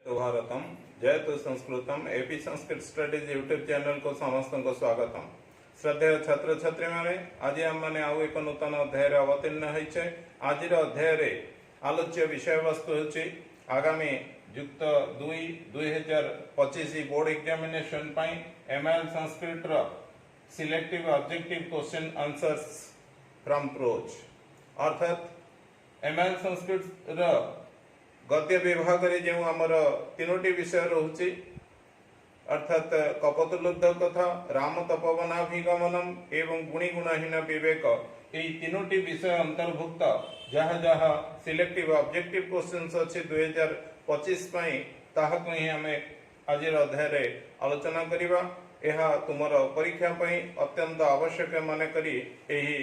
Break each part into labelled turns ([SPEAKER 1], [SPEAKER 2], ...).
[SPEAKER 1] तो भारतम जयतु संस्कृतम AP Sanskrit studies YouTube channel को समस्त को स्वागतम। श्रद्धेय छात्र छात्री माने आज आम मैंने आउ एक नूतन अध्याय अवतीर्ण होइछे। आज अध्याय आलोच्य विषय वस्तु होछि आगामी युक्त 2-2025 बोर्ड एग्जामिनेशन पाई एमएल संस्कृत रो selective objective question answers from prose अर्थात एमएल संस्कृत रो गद्य विभाग रे जो आमर तीनोटी विषय रोचे अर्थात कपतलुब्ध कथा राम तपोवनाभिगमनम एवं गुणी गुणहीन विवेक यही तीनोटी विषय अंतर्भुक्त जहाँ जहाँ सिलेक्टिव ऑब्जेक्टिव क्वेश्चंस अच्छे 2025 पाई ताहाको ही हमें आज अध्याय रे आलोचना करिबा। यह तुमर परीक्षा पाई अत्यंत आवश्यक माने करी एही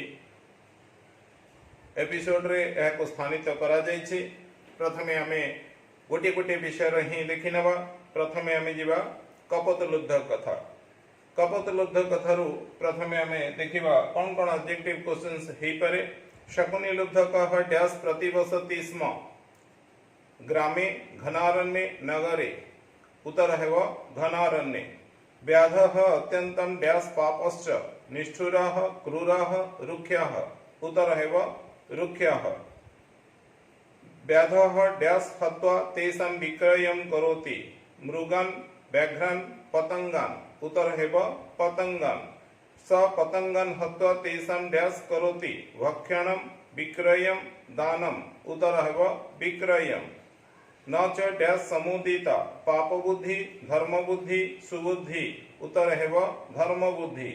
[SPEAKER 1] एपिसोड रे को स्थानित करा जायछि। प्रथमे आमे गोटे गोटे विषय ही देखि नबा। प्रथमे आमे जिबा कपतलुब्ध कथा। कपतलुब्ध कथारु प्रथमे आमे देखिबा कोन कोन ऑब्जेक्टिव क्वेश्चंस हेई पारे। शकुनी लुब्ध कह डैश प्रतिवसति स्म ग्रामे घनारण्ये नगरे उत्तर हेव घनारण्ये। व्याधः अत्यंतं डैश पापश्च निष्ठुरः क्रूरः रुक्ष्यः उत्तर हेव रुक्ष्यः। व्याधः डैश हत्वा तेषां विक्रयं करोति मृगान् व्याघ्रान् पतंगान् उत्तर हेव पतंगान्। स पतंगान् हत्वा तेषां डैश करोति भक्षणं विक्रयं दानम् उत्तर हेव विक्रयम्। न च डैश समुदिता पापबुद्धि धर्मबुद्धि सुबुद्धि उत्तर हेव धर्मबुद्धि।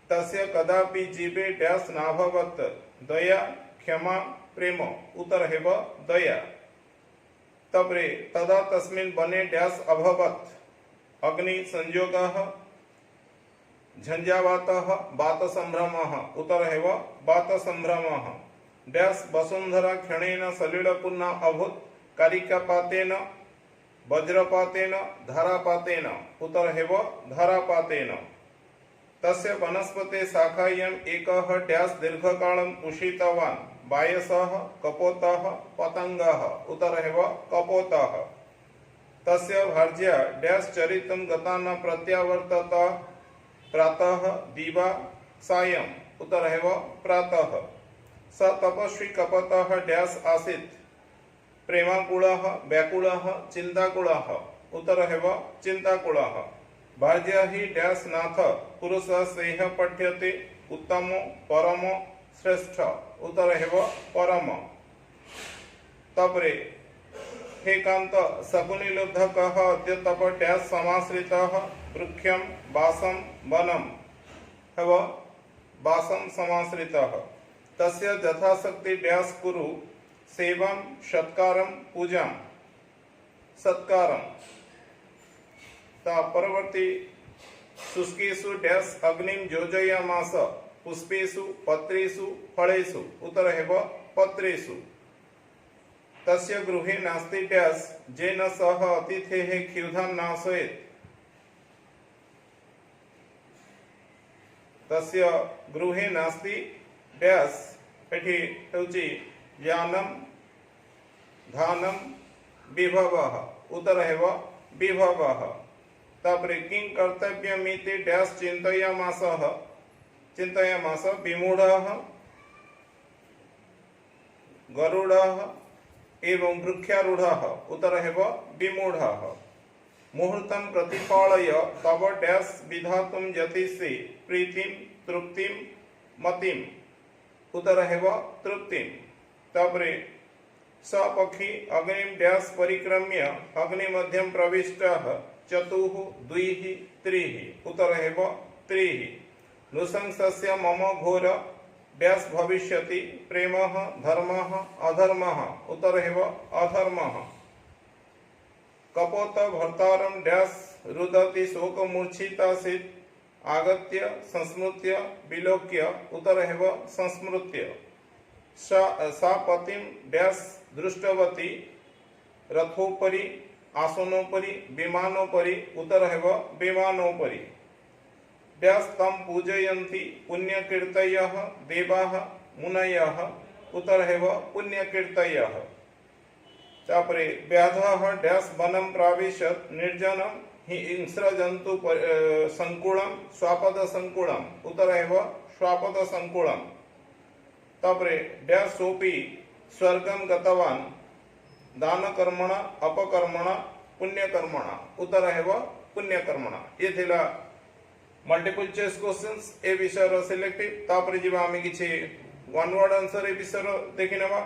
[SPEAKER 1] तस्य कदापि जीवे डैश नाभवत् दया क्षमा प्रेम उत्तर हेव दया। तब्रे तदा तस्मिन् वने डैश अभवत् अग्नि संयोगः झंझावातः वात संभ्रमः उत्तर हेव वात संभ्रमः। डैश वसुंधरा क्षणेन सलिलपूर्णा अभूत् कारिकापातेन वज्रपातेन धारापातेन उत्तर हेव धारापातेन। तस्य वनस्पते शाखायाम् एकः डैश दीर्घकालं उषितवान् वायसः कपोतः पतंगः उत्तर हेव कपोतः। तस्य भार्या डैश चरितं गता न प्रत्यावर्तत प्रातः दिवा सायं उत्तर हेव प्रातः। स तपस्वी कपतः डैश आसीत् प्रेमाकुलः व्याकुलः चिंताकुलः उत्तर हेव चिंताकुलः। भार्या हि डैश नाथ पुरुषः स्नेह पठ्यते उत्तमो परमो श्रेष्ठ उत्तर हेव परम। तब्रे हे कांत शकुनी लुब्ध कह अद्य तप डैश समाश्रितः वृक्षं वासं वनं हेव वासं समाश्रितः। तस्य यथाशक्ति डैश कुरु सेवां सत्कारं पूजां सत्कारं। परवर्ती शुष्केषु डैश अग्निं योजयामास पुष्पेषु पत्रेषु फलेषु उत्तर हेव पत्रेषु। तस्य गृहे नास्ति डैश जेन सह अतिथेः क्षुधां नाशयेत्। तस्य गृहे नास्ति डैश एठी हेउची ज्ञानं धानं विभवः उत्तर हेव विभवः। तापरे किं कर्तव्यमिति डैश चिन्तयामास विमूढः गरुडः एवं वृक्षारूढ़ः उत्तर हेव विमूढः। मुहूर्तं प्रतिपालय तव डैश विधातुं यतिषे प्रीतिं तृप्तिं मतिं उत्तर हेव तृप्तिं। तब्रे स पक्षी अग्निं डैश परिक्रम्य अग्निमध्यं प्रविष्टः चतुः द्विः त्रिः उत्तर हेव त्रिः। नृशंसस्य मम घोर डैश भविष्यति प्रेमः धर्मः अधर्मः उत्तर हेव अधर्मः। कपोत भर्तारं डैश रुदति शोकमूर्छितासीत् आगत्य संस्मृत्य विलोक्य उत्तर हेव संस्मृत्य। सा पतिं डैश दृष्टवती रथोपरि आसनोपरि विमानोपरि उत्तर हेव विमानोपरि। डैश तं पूजयन्ति पुण्यकीर्तयः देवाः मुनयः उत्तर हेव पुण्यकीर्तयः। तापरे व्याधः डैश वनं प्राविशत् निर्जनं हिंस्रजन्तु संकुलं स्वापद संकुलं उत्तर हेव स्वापद संकुलं। तापरे डैश सोपि स्वर्गं गतवान् दानकर्मण अपकर्मण पुण्यकर्मण उत्तर हेव पुण्यकर्मण। ये थिला मल्टीपल चॉइस क्वेश्चंस ए विषय सिलेक्टिव। तापरे जीवा आमे किछि वन वर्ड आंसर ए विषय देखि नेबा।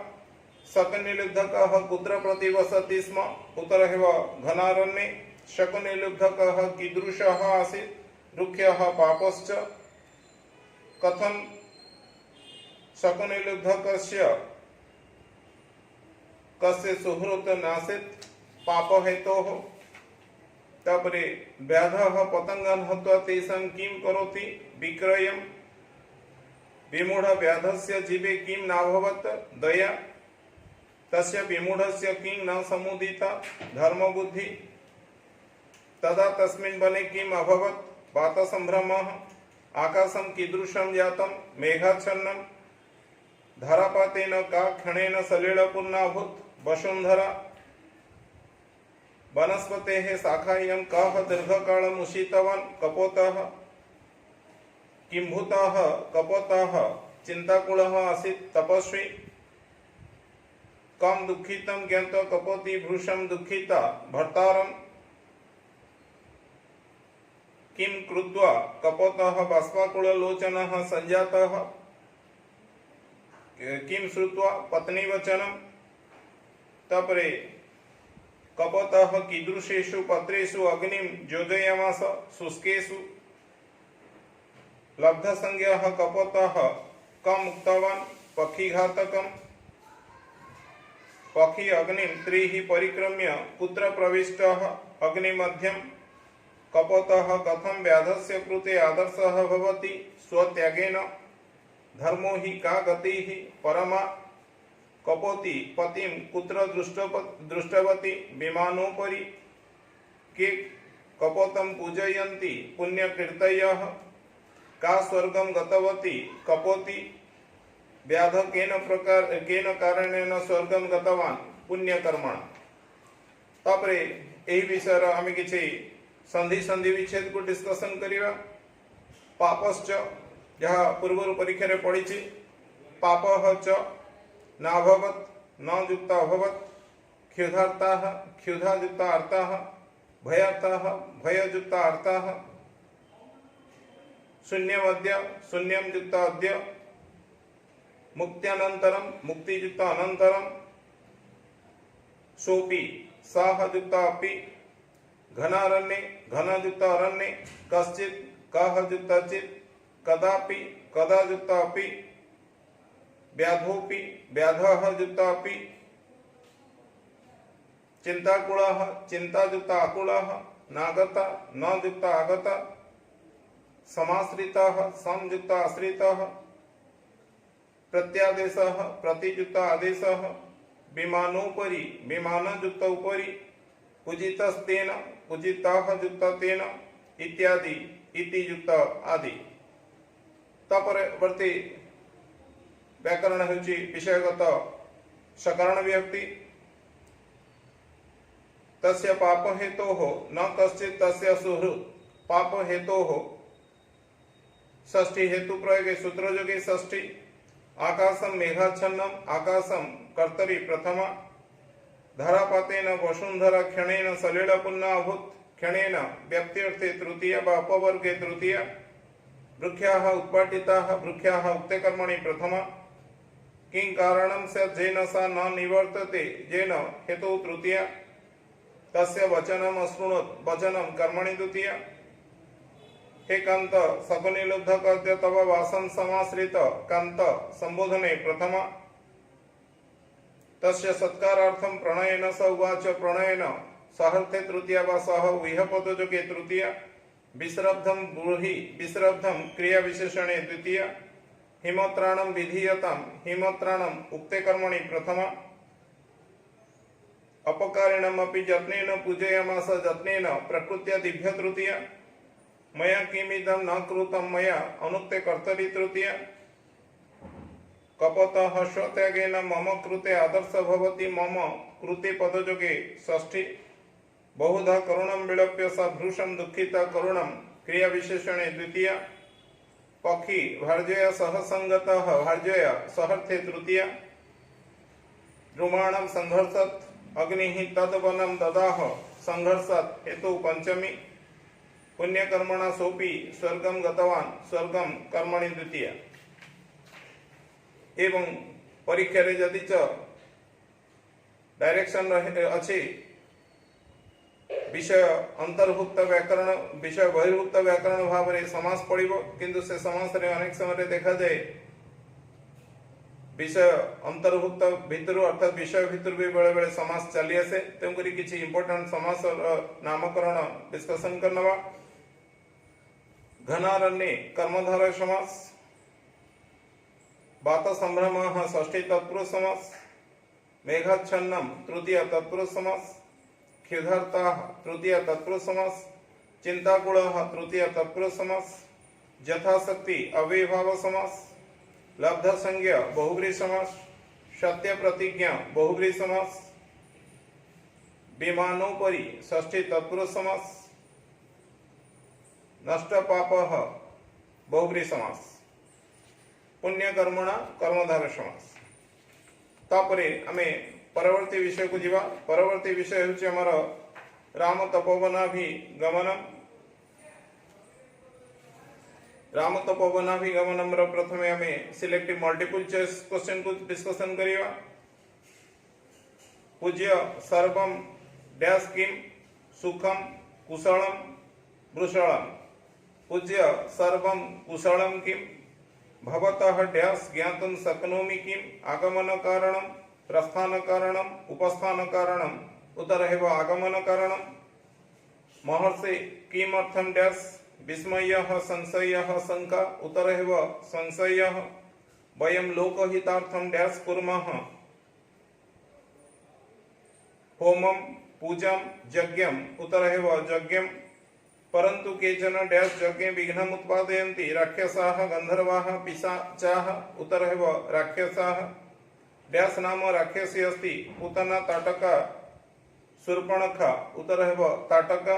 [SPEAKER 1] शकनिलुब्धकः कुत्र प्रतिवसति स्म उत्तर हेव घनारण्ये। शकनिलुब्धकः कीदृशः आसीत् रुक्षः पापश्च। कथं शकनिलुब्धकस्य कस्य सुहृत् नासीत् पापहेतोः। तापरे व्याधः पतंगान् हत्वा तेषां किं करोति विक्रयम्। विमूढ व्याधस्य जीवे किं नाभवत् दया। तस्य विमूढस्य किं न समुदिता धर्मबुद्धि। तदा तस्मिन् वने किम् अभवत् वातसम्भ्रमः। आकाशं कीदृशं जातं मेघाच्छन्नं। धरापातेन का क्षणेन सलिलपूर्णाभूत् वसुन्धरा। वनस्पतेः शाखायां कः दीर्घकालम् उषितवान् कपोतः। किम्भूतः कपोतः चिन्ताकुलः आसीत् तपस्वी। कं दुःखितं ज्ञात्वा कपोती भृशं दुःखिता भर्तारम्। किं कृत्वा कपोतः बाष्पाकुललोचनः सञ्जातः। किं श्रुत्वा पत्नीवचनम्। तापरे कपोतः कीदृशेषु पत्रेषु अग्निं योजयामास शुष्केषु। लब्धसंज्ञः कपोतः कम् उक्तवान् पक्षिघातकम्। पक्षी अग्निं त्रिः परिक्रम्य कुत्र प्रविष्टः अग्निमध्यम्। कपोतः कथं व्याधस्य कृते आदर्शः भवति स्वत्यागेन। धर्मो हि का गतिः परमा। कपोती पतिं कुत्र दृष्टवती विमानोपरि। के कपोतं पूजयन्ति पुण्यकीर्तयः। का स्वर्गं गतवती कपोती। व्याध केन कारणेन स्वर्गं गतवान् पुण्यकर्मण। तापरे एही विषय आमे किछि संधि विच्छेद को डिस्कशन करिवा। पापश्च जहाँ पूर्व परीक्षा रे पढ़ी पापः च नाभवत् न युक्त अभवत्। क्षुधार्ताः क्षुधायुक्ता अर्ताः भयार्ताः भययुक्ता अर्ताः। शून्यमद्य शून्यं युक्त अद्य। मुक्त्यानन्तरं मुक्तियुक्त अनन्तरं। सोपि सः युक्त अपि। घनारण्ये घनयुक्त अरण्ये। कश्चित् कः युक्त चित्। कदापि कदा युक्त अपि। व्याधोपि व्याधः युक्त अपि। चिन्ताकुलः चिन्तायुक्त आकुलः। नागता न युक्त आगता। समाश्रितः संयुक्त आश्रितः। प्रत्यादेशः प्रतियुक्त आदेशः। विमानोपरि विमानयुक्त उपरि। पूजितस्तेन पूजितः युक्त तेन इत्यादि इति युक्त आदि। तापरवर्ती व्याकरण हेउची विषयगत सकरण विभक्ति। तस्य पाप हेतोः न कश्चित् तस्य सुहृत्। पाप हेतोः षष्ठी हेतु प्रयोगे सूत्रयोगे षष्ठी। आकाशं मेघाच्छन्नम् आकाशं कर्तरि प्रथमा। धरापातेन वसुन्धरा क्षणेन सलिलपूर्णा अभूत्। क्षणेन व्यक्त्यर्थे तृतीया वा अपवर्गे तृतीया। वृक्षाः उत्पाटिताः वृक्षाः उक्तकर्मणि प्रथमा। किं कारणं स्यात् येन सा न निवर्तते येन हेतु तृतीया। तस्य वचनम् अशृणोत् वचनं कर्मणि द्वितीया। हे कांत सकनिलुब्धकस्य तव वासं समाश्रित कांत संबोधने प्रथमा। तस्य सत्कारार्थं प्रणयेन स उवाच प्रणयेन सहर्थे तृतीया वा सह विहपदयोगे तृतीया। विश्रब्धं ब्रूहि विश्रब्धं क्रिया विशेषणे द्वितीया। हिमत्राणं विधीयतां हिमत्राणं उक्ते कर्मणि प्रथमा। अपकारिणमपि यत्नेन पूजयामास यत्नेन प्रकृत्या दिव्य तृतीया। मया किमिदं न कृतं मया अनुक्ते कर्तरि तृतीया। कपतः स्वत्यागेन मम कृते आदर्श भवति मम कृते पदयोगे षष्ठी बहुधा करुणं विलप्य स भृशं दुःखिता करुणं क्रिया विशेषणे द्वितीया पक्षी भार्जय सहसंगतः भार्जय सहर्थे तृतीया द्रुमाणं संघर्षत् अग्निः तद्वनं ददाह संघर्षात् हेतु पंचमी पुण्यकर्मणा सोपि स्वर्गं गतवान् स्वर्गं कर्मणि द्वितीया एवं परीक्षा रे जदि च डायरेक्शन अच्छी विषय अंतर्भुक्त व्याकरण विषय बहिर्भुक्त व्याकरण भाव में समास पड़ो किंतु से समास रे अनेक समय देखा जाए विषय अंतर्भुक्त भितर अर्थात विषय भितर भी बेले बेले समास चली आसे तेणुक किसी इंपोर्टेंट समास नामकरण डिस्कसन करना घनारण्य कर्मधारय समास बात संभ्रम षष्ठी तत्पुरुष समास मेघाच्छन्नम तृतीय तत्पुरुष समास क्षुधार्ता तृतीय तत्पुरुष समास चिंताकुल तृतीय तत्पुरुष समास यथाशक्ति अव्ययभाव समास लब्ध संज्ञा बहुब्री समास सत्य प्रतिज्ञा बहुब्री समास विमानोपरि षष्ठी तत्पुरुष समास नष्ट पाप बहुब्री समास पुण्य कर्मणा कर्मधारय समास तापरे आमे परवर्ती विषय को जीवा परवर्ती विषय होछि हमर राम तपोवनाभिगमनम राम तपोवनाभिगमनम रो प्रथमे आमे सिलेक्टिव मल्टीपल चॉइस क्वेश्चन को डिस्कशन करिवा पूज्य सर्वम डैश किम सुखम कुशलम वृषणम पूज्य सर्वम कुशलम किम भवतः डैश ज्ञातुं शक्नोमि किम आगमन कारणम प्रस्थान कारणम उपस्थान कारणम उतर हेव आगमन कारणम महर्षि किमर्थम डैश विस्मयः संशयः शंका उतर हेव संशयः वयं लोकहितार्थम डैश कुर्मः होमम पूजम यज्ञम उतर हेव यज्ञम परंतु केचन डैश यज्ञे विघ्नम उत्पादयन्ति राक्षसाः गंधर्वाः पिशाचाः उतर हेव राक्षसाः डैश नाम राक्षसी अस्ति पूतना ताटका शूर्पणखा उतर हेव ताटका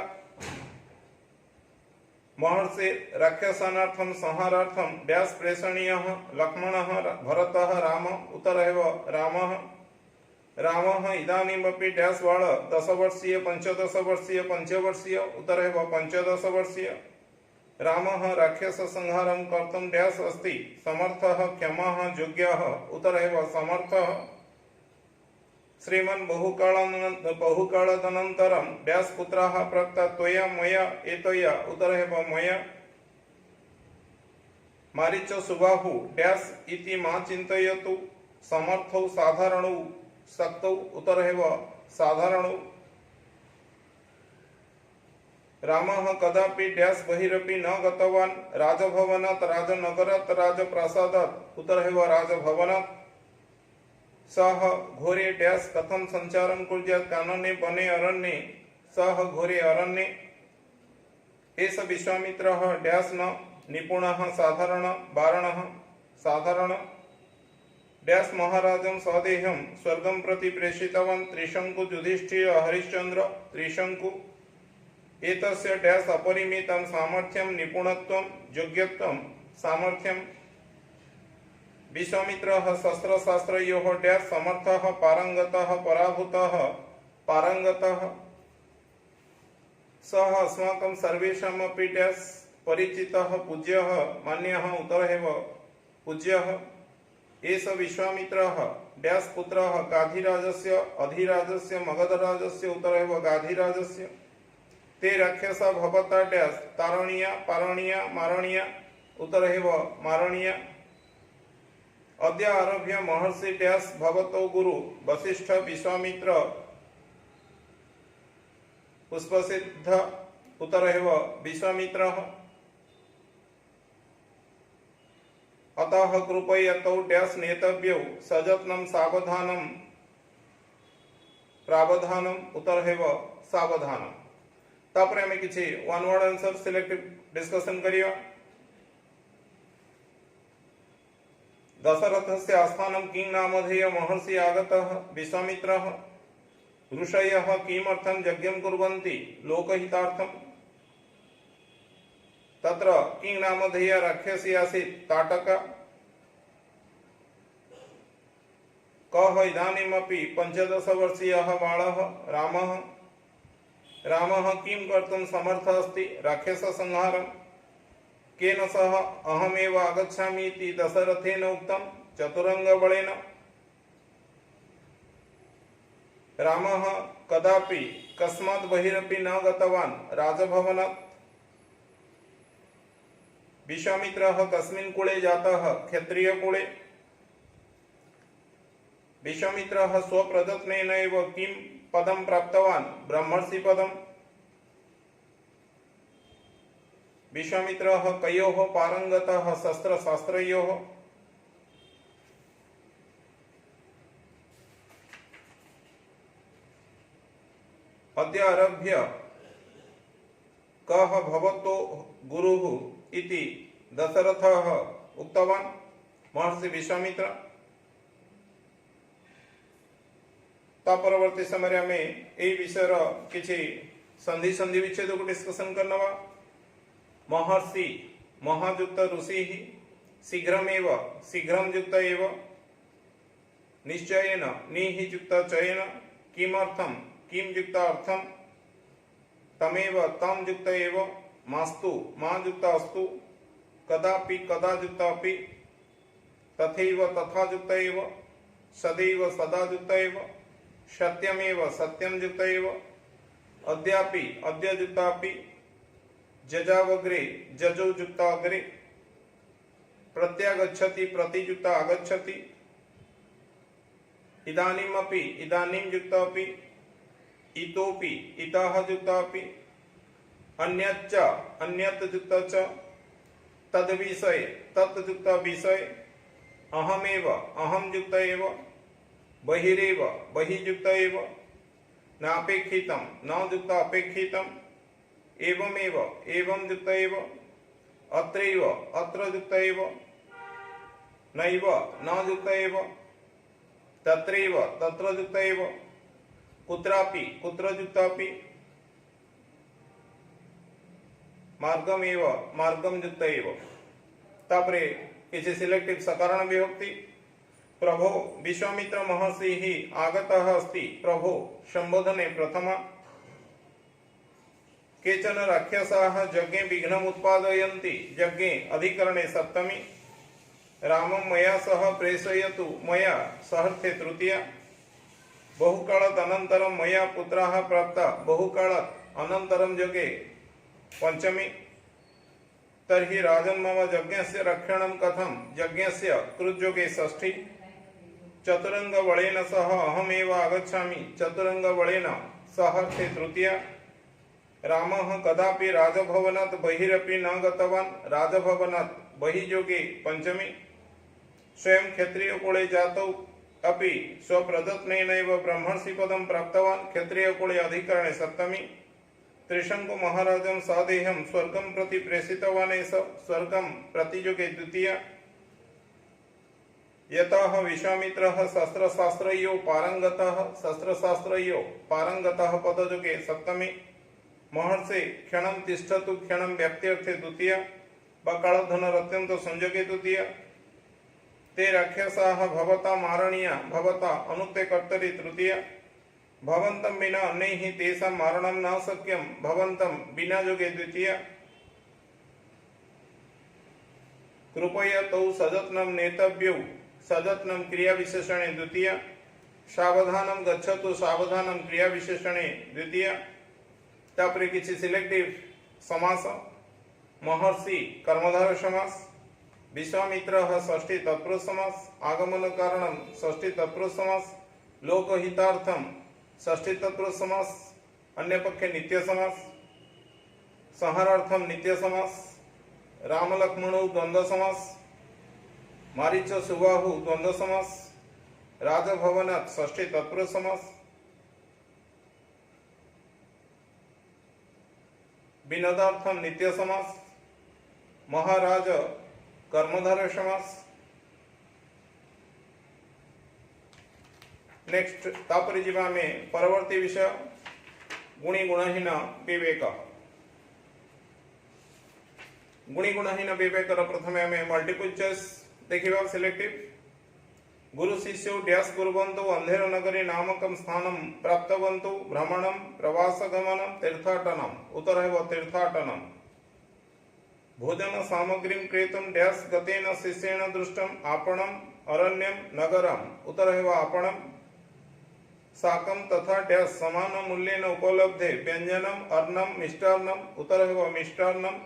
[SPEAKER 1] महर्षि राक्षसानार्थम संहारार्थम डैश प्रेषणीयः लक्ष्मणः भरतः राम उतर हेव रामः रामः इदानीमपि डैश बाळ 10 वर्षीय 15 वर्षीय 5 वर्षीय उतर हेव 15 वर्षीय रामः राक्षस संहारं कर्तुं डैश अस्ति समर्थः क्षमः योग्यः उतर हेव समर्थः श्रीमन् बहुकालादनन्तरं डैश पुत्राः प्रक्ता त्वया मया एतया उतर हेव मया मारीचो सुबाहु डैश इति मा चिन्तयतु समर्थौ साधारणौ शक्तौ उतर हेव साधारणौ रामः कदापि डैश बहिरपि न गतवान् राजभवनात् राजनगरात् राजप्रासादात् उतर हेव राजभवनात् सः घोरे डैश कथं संचारं कुर्यात् कानने वने अरण्ये सः घोरे अरण्ये एष विश्वामित्रः डैश न निपुणः साधारण वारणः साधारण डैश महाराजं स्वदेहं स्वर्गं प्रति प्रेषितवान् त्रिशंकु युधिष्ठिर हरिश्चंद्र त्रिशंकु एतस्य डैश अपरिमितं सामर्थ्यं निपुणत्वं योग्यत्वं सामर्थ्यं विश्वामित्रः शस्त्रशास्त्रयोः डैश समर्थः पारंगतः पराभूतः पारंगतः सः अस्माकं सर्वेषामपि डैश परिचितः पूज्यः मान्यः उतर हेव पूज्यः एष विश्वामित्रः डैश पुत्रः गाधिराजस्य अधिराजस्य मगधराजस्य उतर हेव गाधिराजस्य ते राक्षसा भवता डैश तारणीया पारणीया मारणीया उतर हेव मारणीया अद्य आरभ्य महर्षि डैश भवतो गुरु वसिष्ठ विश्वामित्र पुष्पसिद्ध उतर हेव विश्वामित्रः अतः कृपयतौ डैश नेतव्यौ सजत्नं सावधानं प्रावधानम उतर हेव सावधानम तापर आमे किछि one word answer selective discussion करिया दशरथस्य आस्थानं किं नामधेय महर्षि आगतः विश्वामित्रः ऋषयः किमर्थं यज्ञं कुर्वन्ति लोकहितार्थं तत्र किं नामधेय राक्षसी आसीत् ताटका कः इदानीमपि 15 वर्षीयः बालः रामः किं कर्तुं समर्थः अस्ति राक्षससंहारं केन सह अहमेव आगच्छामि इति दशरथेन उक्तं चतुरङ्गबलेन रामः कदापि कस्मात् बहिरपि न गतवान् राजभवनात् विश्वामित्रः कस्मिन् कुले जातः क्षत्रियकुले विश्वामित्रः स्वप्रयत्नेन एव किं पदं प्राप्तवान् ब्रह्मर्षि पदम् विश्वामित्रः कयोः पारंगतः शस्त्रशास्त्रयोः अद्य आरभ्य कः भवतो गुरुः इति दशरथः उक्तवान् महर्षि विश्वामित्र परवर्ती समय में यही विषय किसी संधि विच्छेद को डिस्कसन करना महर्षि महायुक्त ऋषि शीघ्रं युक्त एव निश्चयेन नियुक्त चयेन किमर्थं किं युक्त अर्थं तमेव तं युक्त एव मास्तु मा युक्त अस्तु कदापि कदा युक्त अपि तथैव तथा युक्त एव सदैव सदा युक्त एव सत्यमेव सत्यं युक्त एव अद्यापि अद्य युक्तापि जजावग्रे जजो युक्त अग्रे प्रत्यागच्छति प्रतियुक्त आगच्छति इदानीमपि इदानीं युक्त अपि इतोपि इतः युक्त अपि अन्यच्च अन्यत् युक्त च तद्विषये तत् युक्त विषये अहमेव अहं युक्त एव बहिरेव बहिर्युक्त एव नापेक्षितं न युक्त अपेक्षितं एवमेव एवं युक्त एव अत्रैव अत्र युक्त एव नैव न युक्त एव तत्रैव तत्र युक्त एव कुत्रापि कुत्र युक्तापि मार्गमेव मार्गं युक्त एव तापरे किसी सिलेक्टिव सकारण विभक्ति प्रभो विश्वामित्र महर्षि ही आगतः अस्ति प्रभो संबोधने प्रथमा केचन राक्षसाः यज्ञे विघ्नम् उत्पादयन्ति यज्ञे अधिकरणे सप्तमी रामं मया सह प्रेषयतु मया सहर्थे तृतीया बहुकालात् अनन्तरं मया पुत्राः प्राप्ता बहुकालात् अनन्तरं यज्ञे पंचमी तर्हि राजन् मम यज्ञस्य रक्षणं कथं यज्ञस्य कृतयुगे षष्ठी चतुरंगबलेन सह अहमेव आगच्छामि चतुरंगबलेन सहर्थे तृतीया रामः कदापि राजभवनात् बहिरपि न गतवान् राजभवनात् बहिर्योगे पंचमी स्वयं क्षत्रियकुले जातौ अपि स्वप्रयत्नेनैव ब्रह्मर्षि पदं प्राप्तवान् क्षत्रियकुले अधिकरणे सप्तमी त्रिशंकु महाराजं सादेहं स्वर्गं प्रति प्रेषितवान् एष स्वर्गं प्रतियुगे द्वितीया यतः विश्वामित्रः शस्त्रशास्त्रयो पारंगतः पदयुगे सप्तमी महर्षि क्षणं तिष्ठतु क्षणं व्याप्त्यर्थे द्वितीया कालधनरत्यन्त संयोगे द्वितीया ते राक्षसाः भवता मारणीया भवता अनुक्ते कर्तरि तृतीया भवन्तं विना अन्यैः तेषां मारणं न शक्यं भवन्तं विना योगे द्वितीया कृपया तौ सजत्नं नेतव्यौ सजत्नं क्रिया विशेषणे द्वितीया सावधानं गच्छतु सावधानं क्रिया विशेषणे द्वितीया तापरे किसी सिलेक्टिव समास महर्षि कर्मधारय समास विश्वामित्रः षष्ठी तत्पुरुष समास आगमन कारणं षष्ठी तत्पुरुष समास लोकहितार्थं षष्ठी तत्पुरुष समास अन्य पक्षे नित्य समास संहारार्थं नित्य समास राम लक्ष्मणौ द्वंद्व समास मारीच सुबाहु द्वंद्व समास राजभवनात् षष्ठी तत्पुरुष समास विनोदार्थम नित्य समास महाराज कर्मधारय समास नेक्स्ट तापरे जीवा में परवर्ती विषय गुणी गुणहीन विवेक। गुणी गुणहीन विवेक प्रथमे आम मल्टीपल चॉइस देखा सिलेक्टिव। गुरु शिष्य डैश कुर्वन्तु अंधेर नगरी नामकं स्थानं प्राप्तवन्तु भ्रमणं प्रवासगमनं तीर्थाटनम्। उत्तर है तीर्थाटनम्। भोजन सामग्रीं क्रेतुं डैश गतेन शिष्येण दृष्टम् आपणम् अरण्यं नगरम्। उत्तर है आपणम्। शाकं तथा डैश समान मूल्येन उपलब्धे व्यंजनम् अर्णं मिष्टान्नम्। उत्तर है मिष्टान्नम्।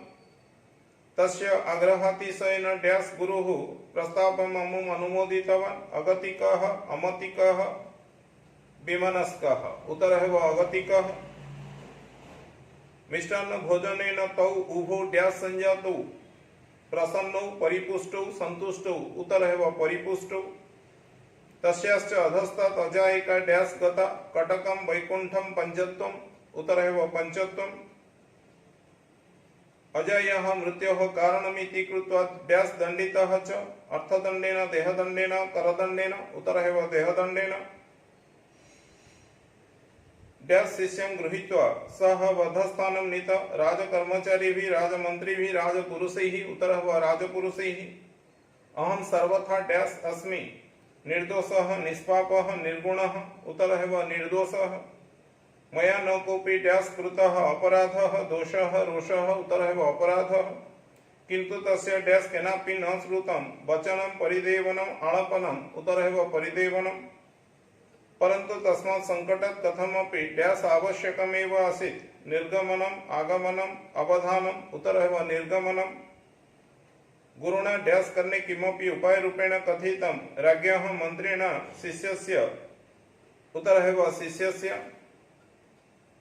[SPEAKER 1] तस्य आग्रहातिशयेन डैश गुरुः प्रस्तावम् अनुमोदितवान् अगतिकः अमतिकः विमनस्कः। उत्तर है अगतिकः। मिष्टान्न भोजनेन तौ उभौ डैश संजातौ प्रसन्नौ परिपुष्टौ सन्तुष्टौ। उत्तर है परिपुष्टौ। तस्याश्च अधस्तात् अजायिका डैश गता कटकं वैकुण्ठं पंचत्वम्। उत्तर है पंचत्वम्। अजयः मृत्योः कारणमिति कृत्वा डैश दण्डितः च अर्थदण्डेन देहदण्डेन करदण्डेन। उत्तर है देहदण्डेन। डैश शिष्यं गृहीत्वा सः वधस्थानं नीत राजकर्मचारिभिः राजमन्त्रिभिः राजपुरुषैः। उत्तर है राजपुरुषैः। अहं सर्वथा डैश अस्मि निर्दोषः निष्पापः निर्गुणः। उत्तर है निर्दोषः। मया न कोऽपि डैश कृतः अपराधः दोषः रोषः। उत्तर है अपराधः। किन्तु तस्य डैश केनापि न श्रुतं वचनं परिदेवनम् आलपनम्। उत्तर है परिदेवनम्। परन्तु तस्मात् संकटात् कथमपि डैश आवश्यकमेव आसीत् निर्गमनम् आगमनम् अवधानम्। उत्तर है निर्गमनम्। गुरुणा डैश करने किमपि उपाय रूपेण कथितं राज्ञः मन्त्रिणा शिष्यस्य। उत्तर है शिष्यस्य।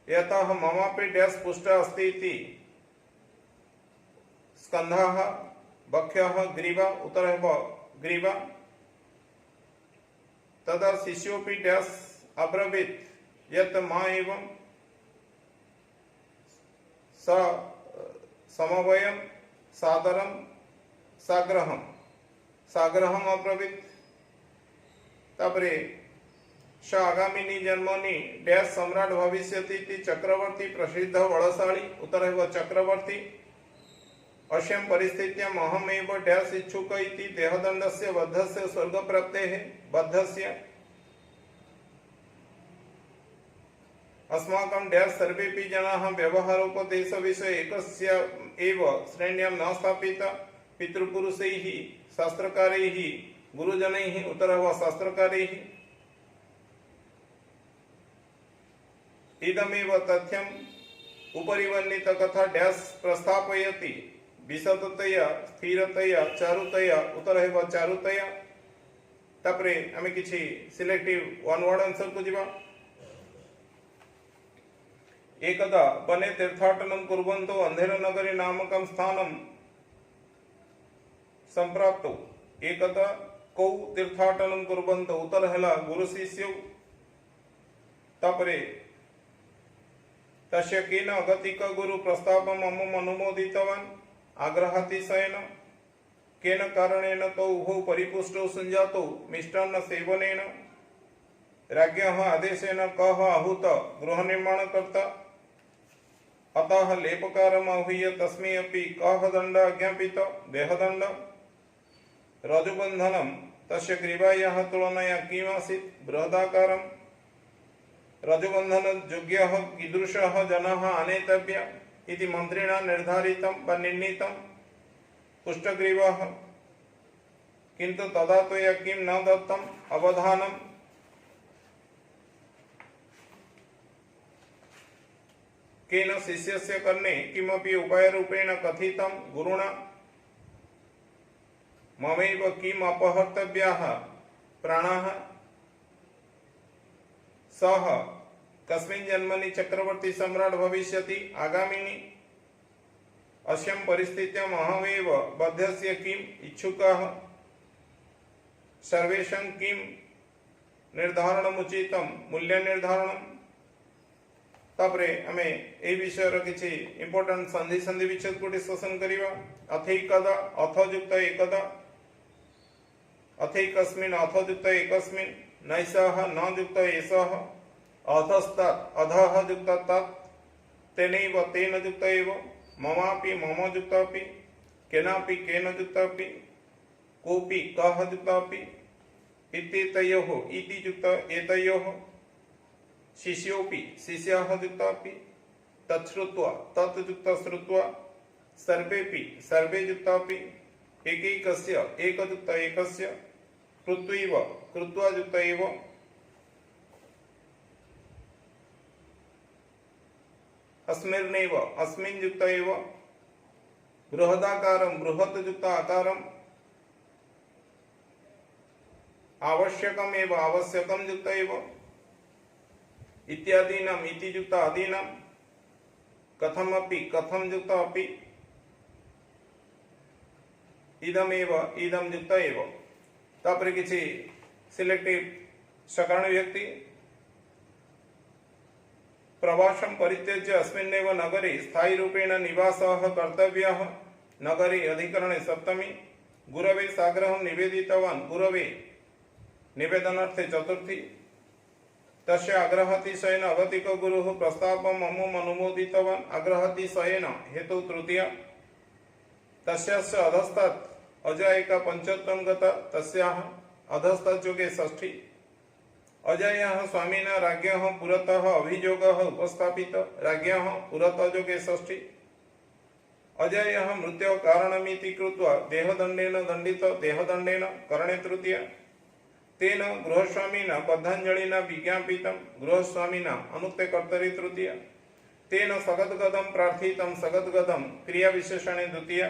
[SPEAKER 1] यतः ममापि डैश पुष्ट अस्ति इति स्कन्धः बख्यः ग्रीवा। उत्तर है ग्रीवा। तदा शिष्योपि डैश अब्रवीत् यत् मा एवं समवयं सादरं साग्रहम् अब्रवीत्। तापरे स आगामिनी जन्मनि डैश सम्राट भविष्यति इति चक्रवर्ती प्रसिद्ध बलशाली। उत्तर है चक्रवर्ती। अस्यां परिस्थित्याम् अहमेव डैश इच्छुक इति देहदण्डस्य बद्धस्य स्वर्गप्राप्तेः बद्धस्य। अस्माकं डैश सर्वेपि जनाः व्यवहारोपदेशविषये एकस्य एव श्रेण्यां न स्थापिता पितृपुरुषैः शास्त्रकारैः गुरुजनैः। उत्तर है शास्त्रकारैः। इदमेव तथ्यम् उपरि वर्णित कथा डैश प्रस्थापयति विशदतया स्थिरतया चारुतया। उत्तर है चारुतया। तापरे आमे किछि सिलेक्टिव वन वर्ड आंसर को जिबा। एकदा वने तीर्थाटनं कुर्वन्तौ अन्धेरनगरी नामकं स्थानं सम्प्राप्तौ। एकदा कौ तीर्थाटनं कुर्वन्तौ। उत्तर है गुरु शिष्यौ। तापरे तस्य केन अगतिक गुरु प्रस्तावम् अनुमोदितवान् आग्रहातिशयेन। केन कारणेन तौ उभौ परिपुष्टौ सञ्जातौ मिष्टान्न सेवनेन। राज्ञः आदेशेन कः आहूत गृहनिर्माणकर्ता। अतः लेपकारम् आहूय तस्मै अपि कः दण्डः आज्ञापित देहदण्ड। रजुबन्धनं तस्य ग्रीवायाः तुलनया किमासीत् बृहदाकारम्। रजुबन्धन योग्यः कीदृशः जनः आनेतव्य इति मन्त्रिणा निर्धारितं वा निर्णीतं पुष्टग्रीवः। किन्तु तदा त्वया किं न दत्तम् अवधानम्। केन शिष्यस्य कर्णे किमपि उपायरूपेण कथितं गुरुणा। ममैव किम् अपहर्तव्याः प्राणाः। सः कस्मिन् जन्मनि चक्रवर्ती सम्राट भविष्यति आगामिनि। अस्यां परिस्थित्याम् अहमेव बद्धस्य किम् इच्छुकः। सर्वेषां किं निर्धारणमुचितं मूल्य निर्धारणम्। तापरे आमे ए विषयर किछि इंपोर्टेंट संधि संधि विच्छेद को डिस्कशन करिवा। अथैकदा अथ युक्त एकदा अथैकस्मिन् अथ युक्त एकस्मिन् नैषः न युक्त एषः अधस्तात् अधः युक्त तत् तेनैव तेन युक्त एव ममापि मम युक्त अपि केनापि केन युक्त अपि कोऽपि कः युक्त अपि इत्येतयोः इति युक्त एतयोः शिष्योऽपि शिष्यः युक्त अपि तच्छ्रुत्वा तत् युक्त श्रुत्वा सर्वेपि सर्वे युक्त अपि एकैकस्य एकयुक्त एकस्य कृत्वैव कृत्वा युक्त एव अस्मिन्नेव अस्मिन् युक्त एव बृहदाकारं बृहत् युक्त आकारं आवश्यकम् एव आवश्यकं युक्त एव इत्यादीनाम् इति युक्त आदीनां कथमपि कथं युक्त अपि इदमेव इदं युक्त एव तापर किछि सिलेक्टिव सकारण व्यक्ति प्रवासं परित्यज्य अस्मिन्नेव नगरे स्थायी रूपेण निवासः कर्तव्यः नगरे अधिकरणे सप्तमी गुरवे साग्रहं निवेदितवान् गुरवे निवेदनार्थे चतुर्थी तस्य आग्रहातिशयेन अगतिको गुरुः प्रस्तावम् अमुम् अनुमोदितवान् आग्रहातिशयेन हेतु तृतीया तस्यास्य अधस्तात् अजायिका पंचत्वं गता तस्याः अधस्तात् योगे षष्ठी अजयः स्वामिना राज्ञः पुरतः अभियोगः उपस्थापित राज्ञः पुरतः योगे षष्ठी अजयः मृत्योः कारणमिति कृत्वा देहदण्डेन दण्डित देहदण्डेन करणे तृतीया तेन गृहस्वामिना बद्धाञ्जलिना विज्ञापितं गृहस्वामिना अनुक्ते कर्तरि तृतीया तेन सगद्गदं प्रार्थितं सगद्गदं क्रियाविशेषणे द्वितीया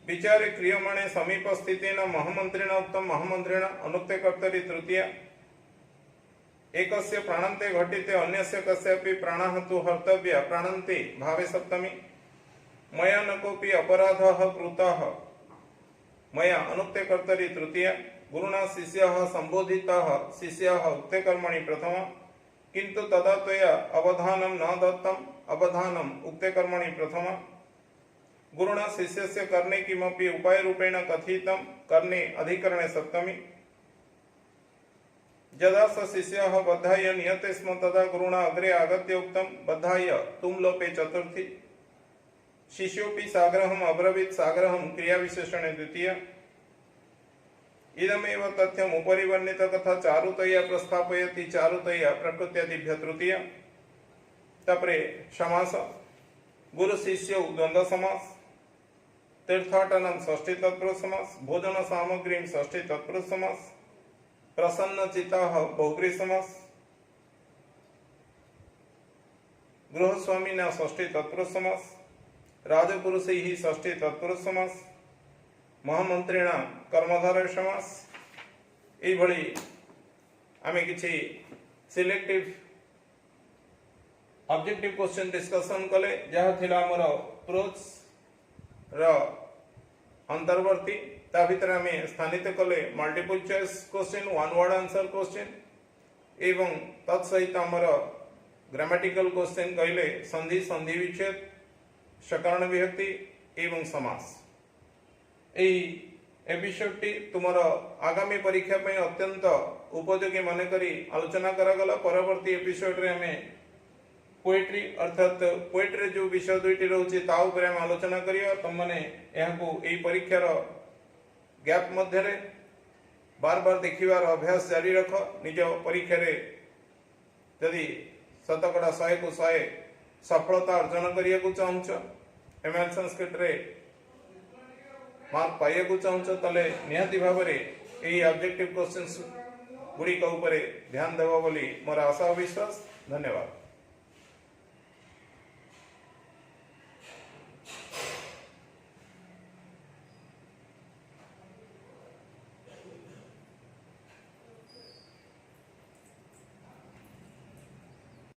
[SPEAKER 1] विचारे क्रियमाणे समीपस्थितेन महामन्त्रिणा उक्तं महामन्त्रिणा अनुक्ते कर्तरि तृतीया एकस्य प्राणान्ते घटिते अन्यस्य कस्यापि प्राणः तु हर्तव्यः प्राणान्ते भावे सप्तमी मया न कोऽपि अपराधः कृतः मया अनुक्ते कर्तरि तृतीया गुरुणा शिष्यः सम्बोधितः शिष्यः उक्ते कर्मणि प्रथमा किन्तु तदा त्वया अवधानं न दत्तम् अवधानम् उक्ते कर्मणि प्रथमा गुरुणा शिष्यस्य कर्णे किमपि उपाय रूपेण कथितं कर्णे अधिकरणे सप्तमी यदा स शिष्यः बद्धाय नियते स्म तदा गुरुणा अग्रे आगत्य उक्तं बद्धाय तुम लोपे चतुर्थी शिष्योऽपि साग्रहम् अब्रवीत् साग्रहं क्रियाविशेषणे द्वितीया इदमेव तथ्यम् उपरि वर्णित कथा चारुतया प्रस्थापयति चारुतया प्रकृत्यादिभ्य तृतीया तपरे समास गुरु शिष्यौ द्वंद्व समास तीर्थाटनं षष्ठी तत्पुरुष समास भोजन सामग्रीं षष्ठी तत्पुरुष समास प्रसन्न चित्तः बहुव्रीहि समास गृहस्वामिना षष्ठी तत्पुरुष समास राजपुरुषैः षष्ठी तत्पुरुष समास महामंत्रिणा कर्मधारय समास एभଳି आमे किछि सिलेक्टिव ऑब्जेक्टिव क्वेश्चन डिस्कशन कले जहा थिला हमर प्रोज र अंतर्वर्ती ता भितर आमे स्थानित कले multiple choice question one word answer question एवं तत्सहित हमर ग्रामेटिकल क्वेश्चन कहले संधि संधि विच्छेद सकरण विभक्ति एवं समास एई एपिसोड टी तुमर आगामी परीक्षा पय अत्यंत उपयोगी माने करी आलोचना करा गला परवर्ती एपिसोड रे हमें पोएट्री अर्थात पोएट्री जो विषय दुईटी रहउची ता ऊपर हम आलोचना करिया तुम माने एहाकू एई परीक्षार गैप मध्य रे बार बार देखिवार अभ्यास जारी रख निज परीक्षा रे यदि शतकड़ा 100 को 100 सफलता अर्जन करिया को चाहूच एमएल संस्कृत रे मार्क पाइया को चाहूच तले निहाती भाव रे एई ऑब्जेक्टिव क्वेश्चंस गुडी का ऊपर ध्यान देबो बोली मोर आशा विश्वास धन्यवाद।